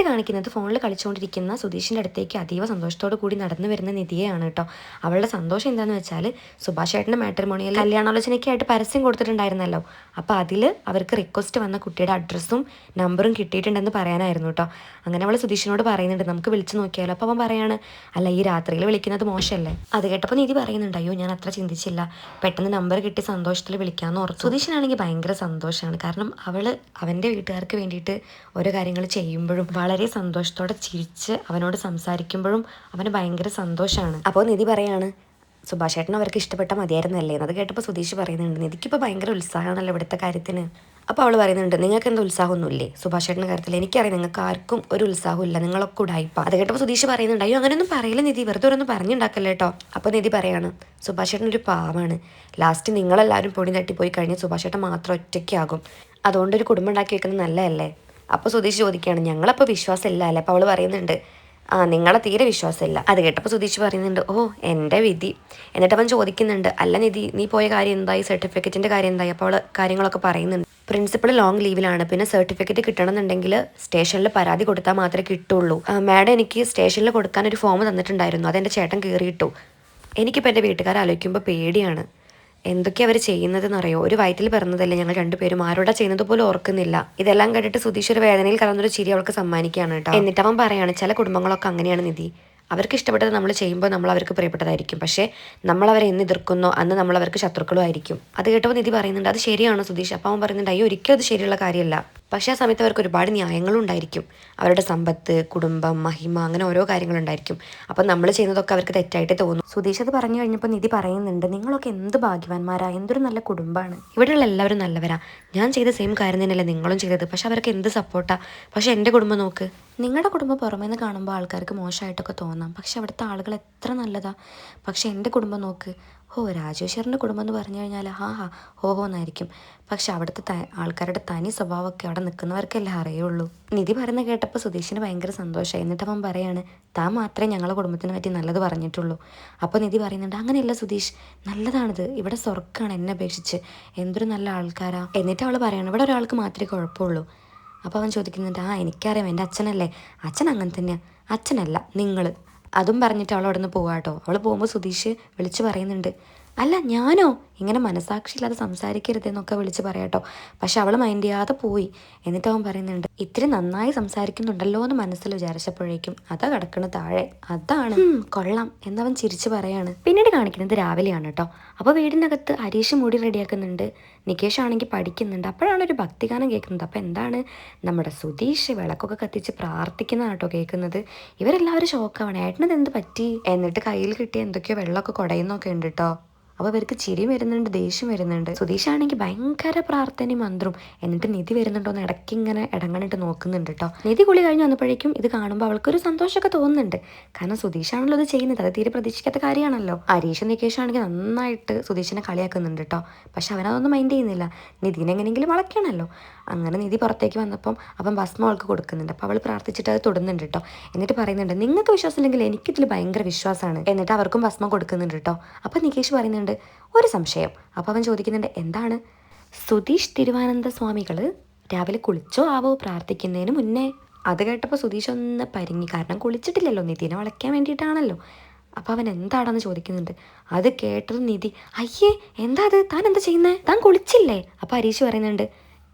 കാണിക്കുന്നത് ഫോണിൽ കളിച്ചുകൊണ്ടിരിക്കുന്ന സുധീഷിൻ്റെ അടുത്തേക്ക് അതീവ സന്തോഷത്തോടു കൂടി നടന്നു വരുന്ന നിധിയെയാണ് കേട്ടോ. അവളുടെ സന്തോഷം എന്താണെന്ന് വെച്ചാൽ സുഭാഷ് ചേട്ടൻ്റെ മാട്രിമോണിയൽ കല്യാണാലോചനയ്ക്കായിട്ട് പരസ്യം കൊടുത്തിട്ടുണ്ടായിരുന്നല്ലോ. അപ്പോൾ അതിൽ അവർക്ക് റിക്വസ്റ്റ് വന്ന കുട്ടിയുടെ അഡ്രസ്സും നമ്പറും കിട്ടിയിട്ടുണ്ടെന്ന് പറയാനായിരുന്നു കേട്ടോ. അങ്ങനെ അവൾ സുധീഷിനോട് പറയുന്നുണ്ട് നമുക്ക് വിളിച്ചു നോക്കിയാലോ. അപ്പോൾ അവൻ പറയാണ് അല്ല ഈ രാത്രിയിൽ വിളിക്കുന്നത് മോശമല്ലേ. അത് കേട്ടപ്പോൾ നിധി പറയുന്നുണ്ട് അയ്യോ ഞാൻ അത്ര ചിന്തിച്ചില്ല, പെട്ടെന്ന് നമ്പർ കിട്ടി സന്തോഷത്തിൽ വിളിക്കാമെന്ന് ഓർത്തു. സുധീഷിനാണെങ്കിൽ ഭയങ്കര സന്തോഷമാണ്. കാരണം അവൾ അവൻ്റെ വീട്ടുകാർക്ക് വേണ്ടിയിട്ട് ഓരോ കാര്യങ്ങൾ ചെയ്യുമ്പോഴും വളരെ സന്തോഷത്തോടെ ചിരിച്ച് അവനോട് സംസാരിക്കുമ്പോഴും അവന് ഭയങ്കര സന്തോഷമാണ്. അപ്പോൾ നിധി പറയാണ് സുഭാഷ് ചേട്ടൻ അവർക്ക് ഇഷ്ടപ്പെട്ട മതിയായിരുന്നല്ലേ. അത് കേട്ടപ്പോൾ സുധീഷ് പറയുന്നുണ്ട് നിധിക്കിപ്പോൾ ഭയങ്കര ഉത്സാഹമാണല്ലോ ഇവിടുത്തെ കാര്യത്തിന്. അപ്പോൾ അവൾ പറയുന്നുണ്ട് നിങ്ങൾക്ക് എന്താ ഉത്സാഹമൊന്നുമില്ലേ സുഭാഷ് ചേട്ടൻ്റെ കാര്യത്തിൽ? എനിക്കറിയാം നിങ്ങൾക്ക് ആർക്കും ഒരു ഉത്സാഹമില്ല, നിങ്ങളൊക്കെ ഉടായിപ്പാ. അത് കേട്ടപ്പോൾ സുധീഷ് പറയുന്നുണ്ട് അയ്യോ അങ്ങനെയൊന്നും പറയില്ല നിധി, വെറുതെ ഒരൊന്നും പറഞ്ഞുണ്ടാക്കല്ലേ കേട്ടോ. അപ്പോൾ നിധി പറയാണ് സുഭാഷ് ചേട്ടൻ ഒരു പാവാണ്, ലാസ്റ്റ് നിങ്ങളെല്ലാവരും പൊടി തട്ടിപ്പോയി കഴിഞ്ഞ് സുഭാഷ് ചേട്ടൻ മാത്രം ഒറ്റയ്ക്കാകും, അതുകൊണ്ടൊരു കുടുംബം ഉണ്ടാക്കി വെക്കുന്നത് നല്ലതല്ലേ. അപ്പോൾ സുധീഷ് ചോദിക്കുകയാണ് ഞങ്ങളപ്പോൾ വിശ്വാസമില്ല അല്ലേ. അപ്പോൾ അവൾ പറയുന്നുണ്ട് നിങ്ങളെ തീരെ വിശ്വാസമില്ല. അത് കേട്ടപ്പോൾ സുധീഷ് പറയുന്നുണ്ട് ഓ എൻ്റെ വിധി. എന്നിട്ട് അവൻ ചോദിക്കുന്നുണ്ട് അല്ല നിധി നീ പോയ കാര്യം എന്തായി, സർട്ടിഫിക്കറ്റിൻ്റെ കാര്യം എന്തായി? അപ്പോൾ അവൾ കാര്യങ്ങളൊക്കെ പറയുന്നുണ്ട്. പ്രിൻസിപ്പൾ ലോങ് ലീവിലാണ്, പിന്നെ സർട്ടിഫിക്കറ്റ് കിട്ടണമെന്നുണ്ടെങ്കിൽ സ്റ്റേഷനിൽ പരാതി കൊടുത്താൽ മാത്രമേ കിട്ടുള്ളൂ. മാഡം എനിക്ക് സ്റ്റേഷനിൽ കൊടുക്കാൻ ഒരു ഫോം തന്നിട്ടുണ്ടായിരുന്നു, അതെൻ്റെ ചേട്ടൻ കീറിയിട്ടു. എനിക്കിപ്പോൾ എൻ്റെ വീട്ടുകാരെ ആലോചിക്കുമ്പോൾ പേടിയാണ്. എന്തൊക്കെയാണ് അവർ ചെയ്യുന്നതെന്നറിയോ? ഒരു വയറ്റിൽ പിറന്നതല്ലേ ഞങ്ങൾ രണ്ടുപേരും, ആരോടാ ചെയ്യുന്നത് പോലും ഓർക്കുന്നില്ല. ഇതെല്ലാം കേട്ടിട്ട് സുധീഷ് ഒരു വേദനയിൽ കലർന്നൊരു ചിരി അവൾക്ക് സമ്മാനിക്കുകയാണ് കേട്ടോ. എന്നിട്ട് അവൻ പറയാണ് ചില കുടുംബങ്ങളൊക്കെ അങ്ങനെയാണ് നിധി, അവർക്ക് ഇഷ്ടപ്പെട്ടത് നമ്മൾ ചെയ്യുമ്പോൾ നമ്മൾ അവർക്ക് പ്രിയപ്പെട്ടതായിരിക്കും, പക്ഷേ നമ്മൾ അവരെ എന്ന് എതിർക്കുന്നോ അന്ന് നമ്മൾ അവർക്ക് ശത്രുക്കളും ആയിരിക്കും. അത് കേട്ടപ്പോൾ നിധി പറയുന്നുണ്ട് അത് ശരിയാണോ സുധീഷ്? അപ്പോൾ അവൻ പറയുന്നുണ്ട് അയ്യോ ഒരിക്കലും അത് ശരിയുള്ള കാര്യമല്ല, പക്ഷേ ആ സമയത്ത് അവർക്ക് ഒരുപാട് ന്യായങ്ങളും ഉണ്ടായിരിക്കും, അവരുടെ സമ്പത്ത്, കുടുംബം, മഹിമ, അങ്ങനെ ഓരോ കാര്യങ്ങളുണ്ടായിരിക്കും. അപ്പം നമ്മൾ ചെയ്യുന്നതൊക്കെ അവർക്ക് തെറ്റായിട്ട് തോന്നും. സുധീഷ് അത് പറഞ്ഞു കഴിഞ്ഞപ്പോൾ നിധി പറയുന്നുണ്ട് നിങ്ങളൊക്കെ എന്ത് ഭാഗ്യവാന്മാരാ, എന്തൊരു നല്ല കുടുംബമാണ്, ഇവിടെയുള്ള എല്ലാവരും നല്ലവരാ. ഞാൻ ചെയ്ത സെയിം കാര്യം തന്നെയല്ലേ നിങ്ങളും ചെയ്തത്, പക്ഷെ അവർക്ക് എന്ത് സപ്പോർട്ടാ. പക്ഷെ എൻ്റെ കുടുംബം നോക്ക്, നിങ്ങളുടെ കുടുംബം പുറമേ നിന്ന് കാണുമ്പോൾ ആൾക്കാർക്ക് മോശമായിട്ടൊക്കെ തോന്നാം, പക്ഷെ അവിടുത്തെ ആളുകൾ എത്ര നല്ലതാ. പക്ഷെ എൻ്റെ കുടുംബം നോക്ക്, ഓ രാജേശ്വരൻ്റെ കുടുംബം എന്ന് പറഞ്ഞു കഴിഞ്ഞാൽ ഹോ എന്നായിരിക്കും, പക്ഷെ അവിടുത്തെ ആൾക്കാരുടെ തനി സ്വഭാവമൊക്കെ അവിടെ നിൽക്കുന്നവർക്കല്ലേ അറിയുള്ളൂ. നിധി പറയുന്ന കേട്ടപ്പോൾ സുധീഷിന് ഭയങ്കര സന്തോഷമായി. എന്നിട്ട് അവൻ പറയാണ് താൻ മാത്രമേ ഞങ്ങളുടെ കുടുംബത്തിനെ പറ്റി നല്ലത് പറഞ്ഞിട്ടുള്ളൂ. അപ്പോൾ നിധി പറയുന്നുണ്ട് അങ്ങനെയല്ല സുധീഷ്, നല്ലതാണിത്, ഇവിടെ സ്വർഗ്ഗമാണ് എന്നെ അപേക്ഷിച്ച്, എന്തൊരു നല്ല ആൾക്കാരാ. എന്നിട്ട് അവൾ പറയാണ് ഇവിടെ ഒരാൾക്ക് മാത്രമേ കുഴപ്പമുള്ളൂ. അപ്പോൾ അവൻ ചോദിക്കുന്നുണ്ട് എനിക്കറിയാം എൻ്റെ അച്ഛനല്ലേ. അച്ഛൻ അങ്ങനെ തന്നെയാണ്, അച്ഛനല്ല നിങ്ങൾ. അതും പറഞ്ഞിട്ട് അവൾ അവിടെ നിന്ന് പോവാട്ടോ. അവൾ പോകുമ്പോൾ സുധീഷ് വിളിച്ച് പറയുന്നുണ്ട് അല്ല ഞാനോ, ഇങ്ങനെ മനസാക്ഷിയില്ലാതെ സംസാരിക്കരുതെന്നൊക്കെ വിളിച്ച് പറയാട്ടോ. പക്ഷെ അവൾ മൈൻഡ് ചെയ്യാതെ പോയി. എന്നിട്ട് അവൻ പറയുന്നുണ്ട് ഇത്തിരി നന്നായി സംസാരിക്കുന്നുണ്ടല്ലോ എന്ന് മനസ്സിൽ വിചാരിച്ചപ്പോഴേക്കും അതാ കിടക്കണ താഴെ, അതാണ് കൊള്ളാം എന്നവൻ ചിരിച്ച് പറയാണ്. പിന്നീട് കാണിക്കുന്നത് രാവിലെയാണ് കേട്ടോ. അപ്പോൾ വീടിനകത്ത് ഹരീഷ് മുടി റെഡിയാക്കുന്നുണ്ട്, നികേഷ് ആണെങ്കിൽ പഠിക്കുന്നുണ്ട്. അപ്പോഴാണ് ഒരു ഭക്തിഗാനം കേൾക്കുന്നത്. അപ്പോൾ എന്താണ് നമ്മുടെ സുധീഷ് വിളക്കൊക്കെ കത്തിച്ച് പ്രാർത്ഥിക്കുന്നതാണ് കേട്ടോ കേൾക്കുന്നത്. ഇവരെല്ലാവരും ഷോക്കാവണം, ഏട്ടനത് എന്ത് പറ്റി? എന്നിട്ട് കയ്യിൽ കിട്ടിയ എന്തൊക്കെയോ വെള്ളമൊക്കെ കുടയുന്നൊക്കെ ഉണ്ട് കേട്ടോ. അപ്പോൾ ഇവർക്ക് ചിരി വരുന്നുണ്ട്, ദേഷ്യം വരുന്നുണ്ട്. സുധീഷാണെങ്കിൽ ഭയങ്കര പ്രാർത്ഥനയും മന്ത്രവും. എന്നിട്ട് നിധി വരുന്നുണ്ടോന്ന് ഇടയ്ക്ക് ഇങ്ങനെ ഇടങ്ങണിട്ട് നോക്കുന്നുണ്ട് കേട്ടോ. നിധി കുളി കഴിഞ്ഞ് വന്നപ്പോഴേക്കും ഇത് കാണുമ്പോൾ അവൾക്കൊരു സന്തോഷമൊക്കെ തോന്നുന്നുണ്ട്. കാരണം സുധീഷാണല്ലോ അത് ചെയ്യുന്നത്, അത് തീരെ പ്രതീക്ഷിക്കാത്ത കാര്യമാണല്ലോ. ഹരീഷ് നികേഷ് ആണെങ്കിൽ നന്നായിട്ട് സുധീഷിനെ കളിയാക്കുന്നുണ്ട് കേട്ടോ. പക്ഷെ അവനതൊന്നും മൈൻഡ് ചെയ്യുന്നില്ല, നിധിനെ എങ്ങനെയെങ്കിലും വളയ്ക്കണമല്ലോ. അങ്ങനെ നിധി പുറത്തേക്ക് വന്നപ്പം അവൻ ഭസ്മം അവൾക്ക് കൊടുക്കുന്നുണ്ട്. അപ്പോൾ അവൾ പ്രാർത്ഥിച്ചിട്ട് അത് തൊടുന്നുണ്ട് കേട്ടോ. എന്നിട്ട് പറയുന്നുണ്ട് നിങ്ങൾക്ക് വിശ്വാസമില്ലെങ്കിൽ എനിക്കിതിൽ ഭയങ്കര വിശ്വാസമാണ്. എന്നിട്ട് അവർക്കും ഭസ്മം കൊടുക്കുന്നുണ്ട് കേട്ടോ. അപ്പോൾ നികേഷ് പറയുന്നുണ്ട് ഒരു സംശയം. അപ്പോൾ അവൻ ചോദിക്കുന്നുണ്ട് എന്താണ്? സുധീഷ് തിരുവാനന്ദ സ്വാമികൾ രാവിലെ കുളിച്ചോ ആവോ പ്രാർത്ഥിക്കുന്നതിന് മുന്നേ? അത് കേട്ടപ്പോൾ സുധീഷ് ഒന്ന് പരിങ്ങി, കാരണം കുളിച്ചിട്ടില്ലല്ലോ, നിധിനെ വളയ്ക്കാൻ വേണ്ടിയിട്ടാണല്ലോ. അപ്പോൾ അവൻ എന്താണെന്ന് ചോദിക്കുന്നുണ്ട്. അത് കേട്ടത് നിധി അയ്യേ എന്താ അത്, താൻ എന്താ ചെയ്യുന്നത്, താൻ കുളിച്ചില്ലേ? അപ്പോൾ ഹരീഷ് പറയുന്നുണ്ട്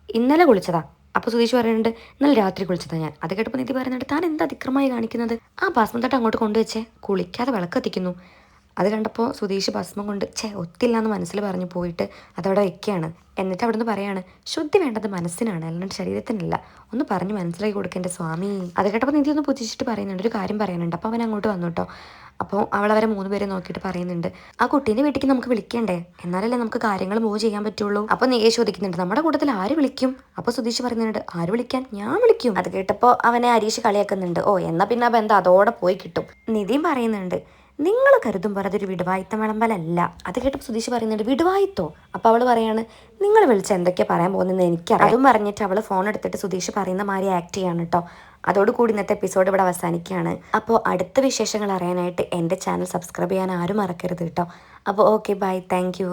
ഇന്നലെ കുളിച്ചതാ. അപ്പോൾ സുധീഷ് പറയുന്നുണ്ട് ഇന്നലെ രാത്രി കുളിച്ചതാ ഞാൻ. അത് കേട്ടപ്പോൾ നിധി പറയുന്നുണ്ട് താൻ എന്താ അതിക്രമമായി കാണിക്കുന്നത്, ആ ഭസ്മം തട്ട് അങ്ങോട്ട് കൊണ്ടുവച്ചേ, കുളിക്കാതെ വിളക്ക് കത്തിക്കുന്നു. അത് കണ്ടപ്പോൾ സുധീഷ് ഭസ്മം കൊണ്ട് ഒത്തില്ല എന്ന് മനസ്സിൽ പറഞ്ഞു പോയിട്ട് അതവിടെ വെക്കുകയാണ്. എന്നിട്ട് അവിടെ നിന്ന് പറയാണ് ശുദ്ധി വേണ്ടത് മനസ്സിനാണ്, അല്ലാണ്ട് ശരീരത്തിനല്ല, ഒന്ന് പറഞ്ഞ് മനസ്സിലാക്കി കൊടുക്കേണ്ട സ്വാമി. അത് കേട്ടപ്പോൾ നിധി ഒന്ന് പുതിച്ചിട്ട് പറയുന്നുണ്ട് ഒരു കാര്യം പറയാനുണ്ട്. അപ്പോൾ അവൻ അങ്ങോട്ട് വന്നു കേട്ടോ. അപ്പോൾ അവളവരെ 3 പേരെ നോക്കിയിട്ട് പറയുന്നുണ്ട് ആ കുട്ടീൻ്റെ വീട്ടിലേക്ക് നമുക്ക് വിളിക്കണ്ടേ, എന്നാലല്ലേ നമുക്ക് കാര്യങ്ങൾ മൂവ് ചെയ്യാൻ പറ്റുള്ളൂ. അപ്പോൾ നികേഷ് ചോദിക്കുന്നുണ്ട് നമ്മുടെ കൂട്ടത്തിൽ ആര് വിളിക്കും? അപ്പോൾ സുധീഷ് പറയുന്നുണ്ട് ആര് വിളിക്കാൻ, ഞാൻ വിളിക്കും. അത് കേട്ടപ്പോൾ അവനെ ഹരീഷ് കളിയാക്കുന്നുണ്ട്. എന്നാ പിന്നെ ആ ബന്ധം അതോടെ പോയി കിട്ടും. നിധിയും പറയുന്നുണ്ട് നിങ്ങൾ കരുതുമ്പോൾ അതൊരു വിടുവായിത്തം വിളമ്പലല്ല. അത് കേട്ടപ്പോൾ സുധീഷ് പറയുന്നുണ്ട് വിടുവായിത്തോ? അപ്പോൾ അവൾ പറയാണ് നിങ്ങൾ വിളിച്ച് എന്തൊക്കെയാണ് പറയാൻ പോകുന്നതെന്ന് എനിക്കറിയാം. അതും പറഞ്ഞിട്ട് അവൾ ഫോൺ എടുത്തിട്ട് സുധീഷ് പറയുന്ന മാതിരി ആക്ട് ചെയ്യാണ് കേട്ടോ. അതോടുകൂടി ഇന്നത്തെ എപ്പിസോഡ് ഇവിടെ അവസാനിക്കുകയാണ്. അപ്പോൾ അടുത്ത വിശേഷങ്ങൾ അറിയാനായിട്ട് എൻ്റെ ചാനൽ സബ്സ്ക്രൈബ് ചെയ്യാൻ ആരും മറക്കരുത് കേട്ടോ. അപ്പോൾ ഓക്കെ ബൈ, താങ്ക് യു.